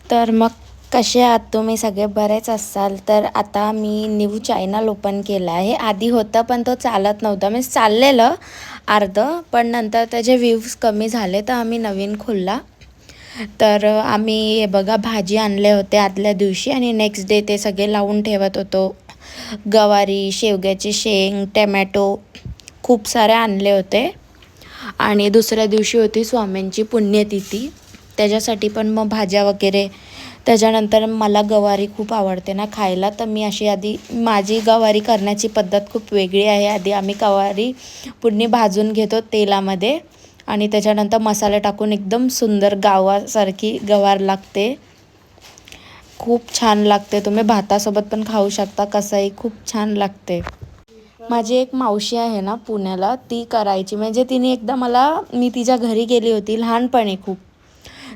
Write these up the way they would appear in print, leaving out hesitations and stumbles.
तर मग कसे आहात तुम्ही सगळे? बरेच असाल. तर आता मी न्यू चॅनल ओपन केला आहे. आधी होता पण तो चालत नव्हता, म्हणजे चाललेलं अर्धं, पण नंतर त्याचे व्ह्यूज कमी झाले तर आम्ही नवीन खोलला. तर आम्ही हे बघा भाजी आणले होते आदल्या दिवशी आणि नेक्स्ट डे ते सगळे लावून ठेवत होतो. गवारी, शेवग्याची शेंग, टमॅटो खूप सारे आणले होते. आणि दुसऱ्या दिवशी होती स्वामींची पुण्यतिथी, त्याच्यासाठी पण मग भाज्या वगैरे. त्याच्यानंतर मला गवारी खूप आवडते ना खायला, तर मी अशी आधी माझी गवारी करण्याची पद्धत खूप वेगळी आहे. आधी आम्ही गवारी पूर्ण भाजून घेतो तेलामध्ये आणि त्याच्यानंतर मसाले टाकून एकदम सुंदर गावासारखी गवार लागते. खूप छान लागते. तुम्ही भातासोबत पण खाऊ शकता, कसंही खूप छान लागते. माझी एक मावशी आहे ना पुण्याला, ती करायची. म्हणजे तिने एकदा मला, मी तिच्या घरी गेली होती लहानपणी खूप,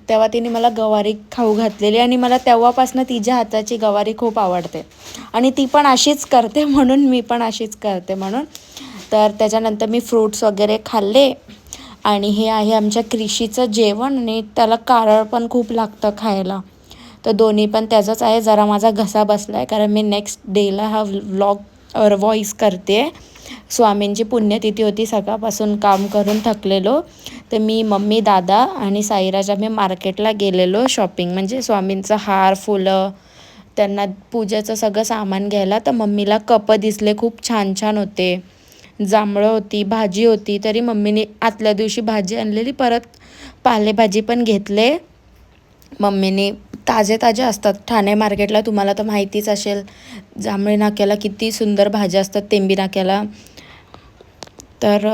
तेव्हा तिने मला गवारी खाऊ घातलेली आणि मला तेव्हापासून तिच्या हाताची गवारी खूप आवडते. आणि ती पण अशीच करते म्हणून मी पण अशीच करते म्हणून. तर त्याच्यानंतर मी फ्रूट्स वगैरे खाल्ले. आणि हे आहे आमच्या कृषीचं जेवण आणि त्याला कारळ पण खूप लागतं खायला. तर दोन्ही पण त्याचंच आहे. जरा माझा घसा बसला आहे कारण मी नेक्स्ट डेला हा व्लॉग व्हॉइस करते. स्वामींची पुण्यतिथी होती, सकाळपासून काम करून थकलेलो. तर मी, मम्मी, दादा आणि साईराज आम्ही मार्केटला गेलेलो शॉपिंग, म्हणजे स्वामींचा हार, फुलं, त्यांना पूजेचं सगळं सामान घ्यायला. तर मम्मीला कपं दिसले, खूप छान छान होते. जांभळं होती, भाजी होती. तरी मम्मीने आदल्या दिवशी भाजी आणलेली, परत पालेभाजी पण घेतले मम्मीने. ताजे ताजे असतात ठाणे मार्केटला, तुम्हाला तर माहितीच असेल. जांभळी नाक्याला किती सुंदर भाज्या असतात, तेंबी नाक्याला. तर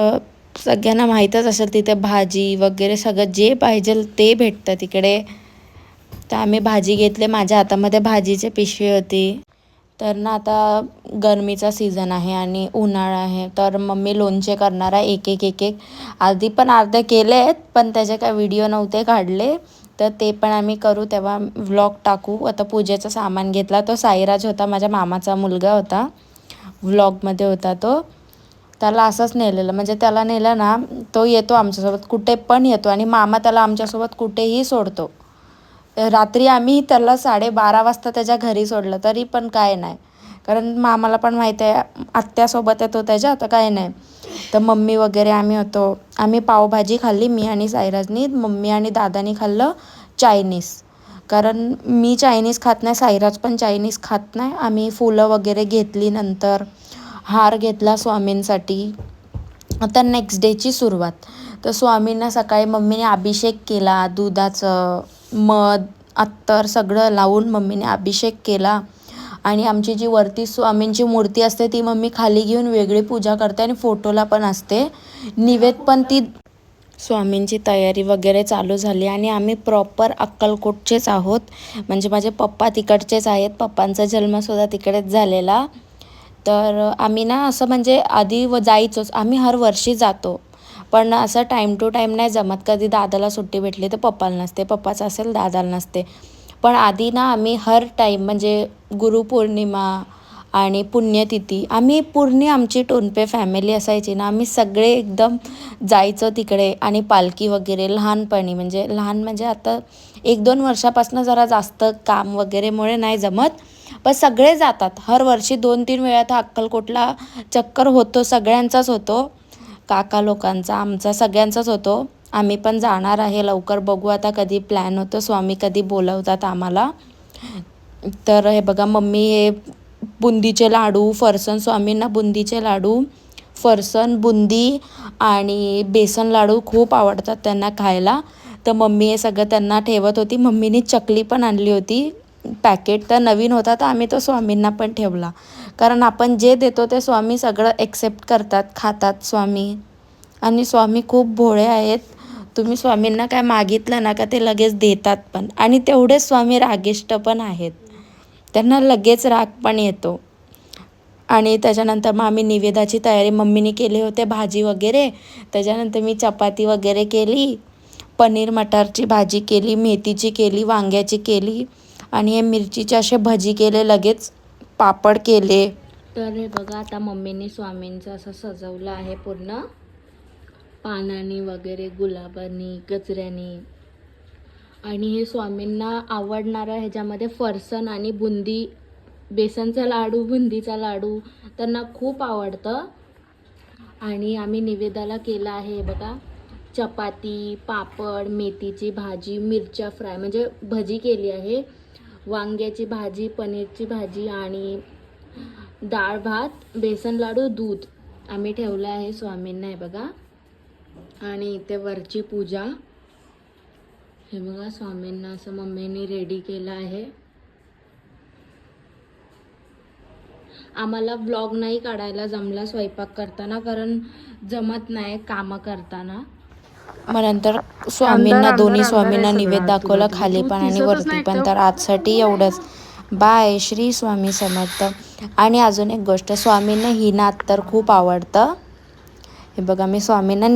सगळ्यांना माहीतच असेल तिथे भाजी वगैरे सगळं जे पाहिजे ते भेटतं तिकडे. तर आम्ही भाजी घेतले, माझ्या हातामध्ये भाजीची पिशवी होती. तर ना आता गरमीचा सीझन आहे आणि उन्हाळा आहे, तर मम्मी लोणचे करणार आहे एक एक एक एक. आधी पण अर्धे केले आहेत, पण त्याचे काय व्हिडिओ नव्हते काढले. तर ते पण आम्ही करू तेव्हा व्लॉग टाकू. आता पूजेचं सामान घेतला, तो साईराज होता, माझ्या मामाचा मुलगा होता, व्लॉगमध्ये होता तो. त्याला असंच नेलेलं, म्हणजे त्याला नेलं ना, तो येतो आमच्यासोबत, कुठे पण येतो. आणि मामा त्याला आमच्यासोबत कुठेही सोडतो. रात्री आम्ही त्याला 12:30 वाजता त्याच्या घरी सोडलं तरी पण काय नाही, कारण मामाला पण माहीत आहे आत्यासोबत येतो त्याच्या, तर काय नाही. तर मम्मी वगैरे आम्ही होतो. आम्ही पावभाजी खाल्ली, मी आणि साईराजनी. मम्मी आणि दादानी खाल्लं चायनीज, कारण मी चायनीज खात नाही, साईराज पण चायनीज खात नाही. आम्ही फुलं वगैरे घेतली, नंतर हार घेतला स्वामींसाठी. आता नेक्स्ट डेची सुरुवात. तर स्वामींना सकाळी मम्मीने अभिषेक केला, दुधाचं, मध, अत्तर सगळं लावून मम्मीने अभिषेक केला. आणि आमची जी वरती स्वामींची मूर्ती असते ती मम्मी खाली घेऊन वेगळी पूजा करते आणि फोटोला पण असते. निवेद पण ती. स्वामींची तयारी वगैरे चालू झाली आणि आम्ही प्रॉपर अक्कलकोटचेच आहोत, म्हणजे माझे पप्पा तिकडचेच आहेत, पप्पांचा जन्मसुद्धा तिकडेच झालेला. तर आम्ही ना असं म्हणजे आधी जायचोच, आम्ही हर वर्षी जातो, पण असं टाईम टू टाईम नाही जमत. कधी दादाला सुट्टी भेटली तर पप्पाला नसते, पप्पाचं असेल दादाला नसते. पण आधी ना आम्ही हर टाईम, म्हणजे गुरुपौर्णिमा आणि पुण्यतिथी, आम्ही पूर्ण आमची टोनपे फॅमिली असायची ना, आम्ही सगळे एकदम जायचं तिकडे. आणि पालखी वगैरे लहानपणी, म्हणजे लहान म्हणजे आता 1-2 वर्षापासून जरा जास्त काम वगैरेमुळे नाही जमत, पण सगळे जातात हर वर्षी 2-3 वेळा. तर अक्कलकोटला चक्कर होतो, सगळ्यांचाच होतो, काका लोकांचा, आमचा सगळ्यांचाच होतो. आम्ही पण जाणार आहे लवकर, बघू आता कधी प्लॅन होतो, स्वामी कधी बोलवतात आम्हाला. तर हे बघा मम्मी हे बुंदीचे लाडू, फरसन, स्वामींना बुंदीचे लाडू, फरसन, बुंदी आणि बेसन लाडू खूप आवडतात त्यांना खायला. तर मम्मी हे सगळं त्यांना ठेवत होती. मम्मीने चकली पण आणली होती पॅकेट, तर नवीन होता तर आम्ही तो स्वामींना पण ठेवला, कारण आपण जे देतो ते स्वामी सगळं एक्सेप्ट करतात, खातात स्वामी. आणि स्वामी खूप भोळे आहेत. तुम्ही स्वामींना काय मागितलं ना का ते लगेच देतात पण. आणि तेवढेच स्वामी रागिष्ट पण आहेत, त्यांना लगेच राग पण येतो. आणि त्याच्यानंतर मग आम्ही निवेदाची तयारी मम्मीने केली होते, भाजी वगैरे. त्याच्यानंतर मी चपाती वगैरे केली, पनीर मटारची भाजी केली, मेथीची केली, वांग्याची केली आणि हे मिरचीचे असे भजी केले, लगेच पापड केले. तर हे बघा आता मम्मीने स्वामींचं असं सजवलं आहे पूर्ण, पानांनी वगैरे, गुलाबांनी, गजऱ्यानी. आणि हे स्वामींना आवडणारं ह्याच्यामध्ये फरसन आणि बुंदी, बेसनचा लाडू, बुंदीचा लाडू त्यांना खूप आवडतं. आणि आम्ही निवेदाला केला आहे बघा, चपाती, पापड, मेथीची भाजी, मिरच्या फ्राय म्हणजे भजी केली आहे, वांग्याची भाजी, पनीरची भाजी आणि डाळ भात, बेसन लाडू, दूध आम्ही ठेवलं आहे स्वामींना आहे बघा. आणि इथे वरची पूजा हे बघा, स्वामींना असं मम्मीने रेडी केलं आहे. आम्हाला व्लॉग नाही काढायला जमला स्वयंपाक करताना, कारण जमत नाही कामं करताना. मग नंतर स्वामींना, दोन्ही स्वामींना निवेद दाखवला, खाली पण आणि वरती पण. तर आजसाठी एवढंच. बाय. श्री स्वामी समर्थ. आणि अजून एक गोष्ट, स्वामींना ही नात तर खूप आवडतं. हे बघा, मी स्वामींना